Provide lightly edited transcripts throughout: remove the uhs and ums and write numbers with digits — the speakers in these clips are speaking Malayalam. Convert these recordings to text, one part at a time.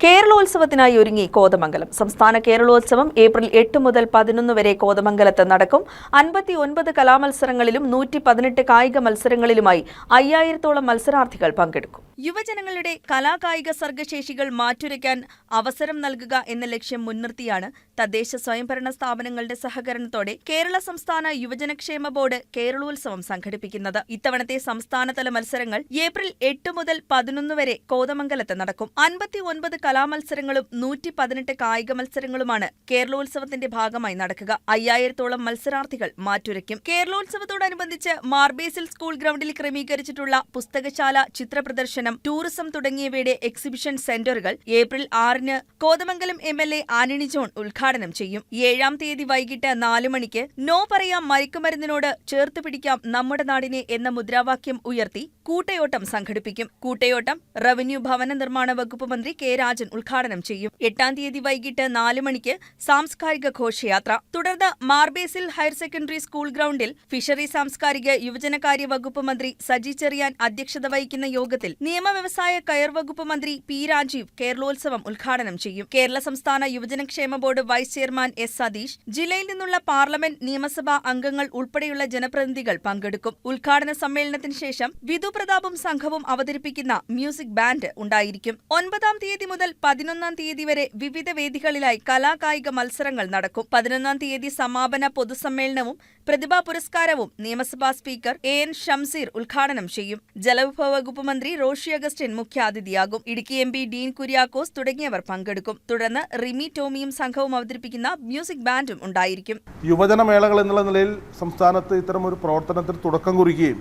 കേരളോത്സവത്തിനായി ഒരുങ്ങി കോതമംഗലം. സംസ്ഥാന കേരളോത്സവം ഏപ്രിൽ 8 മുതൽ 11 വരെ കോതമംഗലത്ത് നടക്കും. 59 കലാമത്സരങ്ങളിലും 118 കായിക മത്സരങ്ങളിലുമായി 5000-ഓളം മത്സരാർത്ഥികൾ പങ്കെടുക്കും. യുവജനങ്ങളുടെ കലാകായിക സർഗശേഷികൾ മാറ്റുരയ്ക്കാൻ അവസരം നൽകുക എന്ന ലക്ഷ്യം മുൻനിർത്തിയാണ് തദ്ദേശ സ്വയംഭരണ സ്ഥാപനങ്ങളുടെ സഹകരണത്തോടെ കേരള സംസ്ഥാന യുവജനക്ഷേമ ബോർഡ് കേരളോത്സവം സംഘടിപ്പിക്കുന്നത്. ഇത്തവണത്തെ സംസ്ഥാനതല മത്സരങ്ങൾ ഏപ്രിൽ 8 മുതൽ 11 വരെ കോതമംഗലത്ത് നടക്കും. 59 കലാമത്സരങ്ങളും 118 കായിക മത്സരങ്ങളുമാണ് കേരളോത്സവത്തിന്റെ ഭാഗമായി നടക്കുക. 5000-ഓളം മത്സരാർത്ഥികൾ മാറ്റുരയ്ക്കും. കേരളോത്സവത്തോടനുബന്ധിച്ച് മാർബേസിൽ സ്കൂൾ ഗ്രൗണ്ടിൽ ക്രമീകരിച്ചിട്ടുള്ള പുസ്തകശാല, ചിത്രപ്രദർശനം, ടൂറിസം തുടങ്ങിയവയുടെ എക്സിബിഷൻ സെന്ററുകൾ ഏപ്രിൽ 6-ന് കോതമംഗലം MLA ആന്റണി ജോൺ ഉദ്ഘാടനം ചെയ്യും. 7-ാം തീയതി വൈകിട്ട് 4 മണിക്ക് നോ പറയാം മയക്കുമരുന്നിനോട് ചേർത്ത് പിടിക്കാം നമ്മുടെ നാടിനെ എന്ന മുദ്രാവാക്യം ഉയർത്തി കൂട്ടയോട്ടം സംഘടിപ്പിക്കും. കൂട്ടയോട്ടം റവന്യൂ ഭവന നിർമ്മാണ വകുപ്പ് മന്ത്രി കെ രാജൻ ഉദ്ഘാടനം ചെയ്യും. 8-ാം തീയതി വൈകിട്ട് 4 മണിക്ക് സാംസ്കാരിക ഘോഷയാത്ര. തുടർന്ന് മാർബേസിൽ ഹയർ സെക്കൻഡറി സ്കൂൾ ഗ്രൗണ്ടിൽ ഫിഷറി സാംസ്കാരിക യുവജനകാര്യ വകുപ്പ് മന്ത്രി സജി ചെറിയാൻ അധ്യക്ഷത വഹിക്കുന്ന യോഗത്തിൽ നിയമവ്യവസായ കയർ വകുപ്പ് മന്ത്രി പി രാജീവ് കേരളോത്സവം ഉദ്ഘാടനം ചെയ്യും. കേരള സംസ്ഥാന യുവജനക്ഷേമ board vice chairman S Satheesh, ജില്ലയിൽ നിന്നുള്ള പാർലമെന്റ്, നിയമസഭാ അംഗങ്ങൾ ഉൾപ്പെടെയുള്ള ജനപ്രതിനിധികൾ പങ്കെടുക്കും. ഉദ്ഘാടന സമ്മേളനത്തിന് ശേഷം വിധു പ്രതാപും സംഘവും അവതരിപ്പിക്കുന്ന മ്യൂസിക് ബാൻഡ് ഉണ്ടായിരിക്കും. 9-ാം തീയതി മുതൽ 11-ാം തീയതി വരെ വിവിധ വേദികളിലായി കലാകായിക മത്സരങ്ങൾ നടക്കും. 11-ാം തീയതി സമാപന പൊതുസമ്മേളനവും പ്രതിഭാ പുരസ്കാരവും നിയമസഭാ സ്പീക്കർ AN ഷംസീർ ഉദ്ഘാടനം ചെയ്യും. ജലവിഭവ വകുപ്പ് മന്ത്രി റോഷി അഗസ്റ്റിൻ മുഖ്യാതിഥിയാകും. ഇടുക്കി MP ഡീൻ കുര്യാക്കോസ് തുടങ്ങിയവർ പങ്കെടുക്കും. തുടർന്ന് റിമി ടോമിയും സംഘവും അവതരിപ്പിക്കുന്ന മ്യൂസിക് ബാൻഡും ഉണ്ടായിരിക്കും. യുവജനമേളകൾ എന്നുള്ള നിലയിൽ സംസ്ഥാനത്ത് ഇത്തരമൊരു പ്രവർത്തനത്തിന് തുടക്കം കുറിക്കുകയും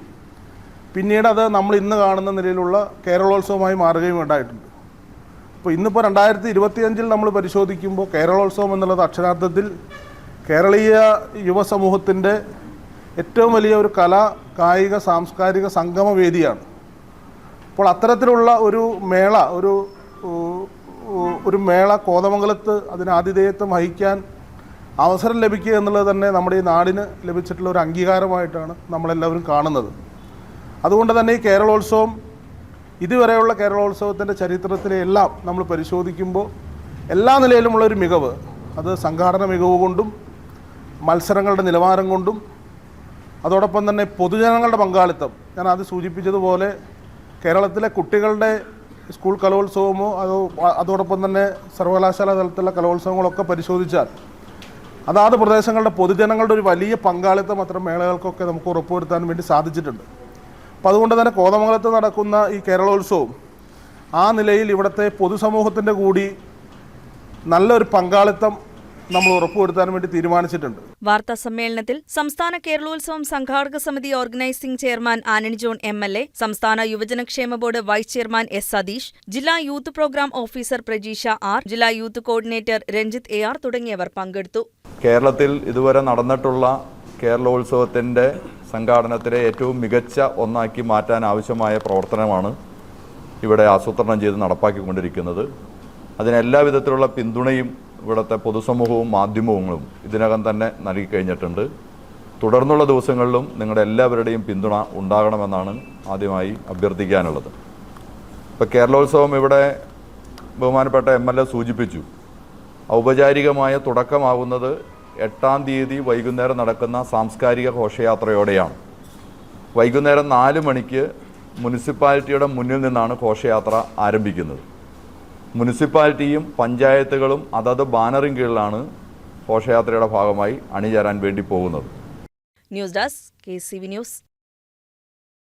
പിന്നീട് അത് നമ്മൾ ഇന്ന് കാണുന്ന നിലയിലുള്ള കേരളോത്സവമായി മാറുകയും ഉണ്ടായിട്ടുണ്ട്. അപ്പോൾ ഇന്നിപ്പോൾ 2025 നമ്മൾ പരിശോധിക്കുമ്പോൾ കേരളോത്സവം എന്നുള്ളത് അക്ഷരാർത്ഥത്തിൽ കേരളീയ യുവസമൂഹത്തിൻ്റെ ഏറ്റവും വലിയ ഒരു കലാ, കായിക, സാംസ്കാരിക സംഗമ വേദിയാണ്. അപ്പോൾ അത്തരത്തിലുള്ള ഒരു മേള കോതമംഗലത്ത് അതിന് ആതിഥേയത്വം വഹിക്കാൻ അവസരം ലഭിക്കുക എന്നുള്ളത് തന്നെ നമ്മുടെ ഈ നാടിന് ലഭിച്ചിട്ടുള്ള ഒരു അംഗീകാരമായിട്ടാണ് നമ്മളെല്ലാവരും കാണുന്നത്. അതുകൊണ്ട് തന്നെ ഈ കേരളോത്സവം, ഇതുവരെയുള്ള കേരളോത്സവത്തിൻ്റെ ചരിത്രത്തിലെ എല്ലാം നമ്മൾ പരിശോധിക്കുമ്പോൾ എല്ലാ നിലയിലുമുള്ളൊരു മികവ്, അത് സംഘാടന മികവ് കൊണ്ടും മത്സരങ്ങളുടെ നിലവാരം കൊണ്ടും അതോടൊപ്പം തന്നെ പൊതുജനങ്ങളുടെ പങ്കാളിത്തം, ഞാൻ അത് സൂചിപ്പിച്ചതുപോലെ കേരളത്തിലെ കുട്ടികളുടെ സ്കൂൾ കലോത്സവമോ അതോടൊപ്പം തന്നെ സർവകലാശാല തലത്തിലുള്ള കലോത്സവങ്ങളൊക്കെ പരിശോധിച്ചാൽ അതാത് പ്രദേശങ്ങളുടെ പൊതുജനങ്ങളുടെ ഒരു വലിയ പങ്കാളിത്തം അത്തരം മേളകൾക്കൊക്കെ നമുക്ക് ഉറപ്പുവരുത്താൻ വേണ്ടി സാധിച്ചിട്ടുണ്ട്. അപ്പോൾ അതുകൊണ്ട് തന്നെ കോതമംഗലത്ത് നടക്കുന്ന ഈ കേരളോത്സവം ആ നിലയിൽ ഇവിടുത്തെ പൊതുസമൂഹത്തിൻ്റെ കൂടി നല്ലൊരു പങ്കാളിത്തം നമ്മൾ ഉറപ്പുവരുത്താൻ വേണ്ടി തീരുമാനിച്ചിട്ടുണ്ട്. വാർത്താ സമ്മേളനത്തിൽ സംസ്ഥാന കേരളോത്സവം സംഘാടക സമിതി organising chairman Antony John MLA, സംസ്ഥാന യുവജനക്ഷേമ board vice chairman S Satheesh, ജില്ലാ youth programme officer Prajeesha R, ജില്ലാ യൂത്ത് കോർഡിനേറ്റർ രഞ്ജിത്ത് AR തുടങ്ങിയവർ പങ്കെടുത്തു. കേരളത്തിൽ ഇതുവരെ നടന്നിട്ടുള്ള കേരളോത്സവത്തിൻ്റെ സംഘാടനത്തിലെ ഏറ്റവും മികച്ച ഒന്നാക്കി മാറ്റാൻ ആവശ്യമായ പ്രവർത്തനമാണ് ഇവിടെ ആസൂത്രണം ചെയ്ത് നടപ്പാക്കിക്കൊണ്ടിരിക്കുന്നത്. അതിന് എല്ലാ വിധത്തിലുള്ള പിന്തുണയും ഇവിടുത്തെ പൊതുസമൂഹവും മാധ്യമങ്ങളും ഇതിനകം തന്നെ നൽകിക്കഴിഞ്ഞിട്ടുണ്ട്. തുടർന്നുള്ള ദിവസങ്ങളിലും നിങ്ങളുടെ എല്ലാവരുടെയും പിന്തുണ ഉണ്ടാകണമെന്നാണ് ആദ്യമായി അഭ്യർത്ഥിക്കാനുള്ളത്. ഇപ്പോൾ കേരളോത്സവം ഇവിടെ ബഹുമാനപ്പെട്ട MLA സൂചിപ്പിച്ചു. ഔപചാരികമായ തുടക്കമാകുന്നത് 8-ാം തീയതി വൈകുന്നേരം നടക്കുന്ന സാംസ്കാരിക ഘോഷയാത്രയോടെയാണ്. വൈകുന്നേരം 4 മണിക്ക് മുനിസിപ്പാലിറ്റിയുടെ മുന്നിൽ നിന്നാണ് ഘോഷയാത്ര ആരംഭിക്കുന്നത്. മുനിസിപ്പാലിറ്റിയും പഞ്ചായത്തുകളും അതത് ബാനറിന് കീഴിലാണ് ഘോഷയാത്രയുടെ ഭാഗമായി അണിചേരാൻ വേണ്ടി പോകുന്നത്. News desk KCV news.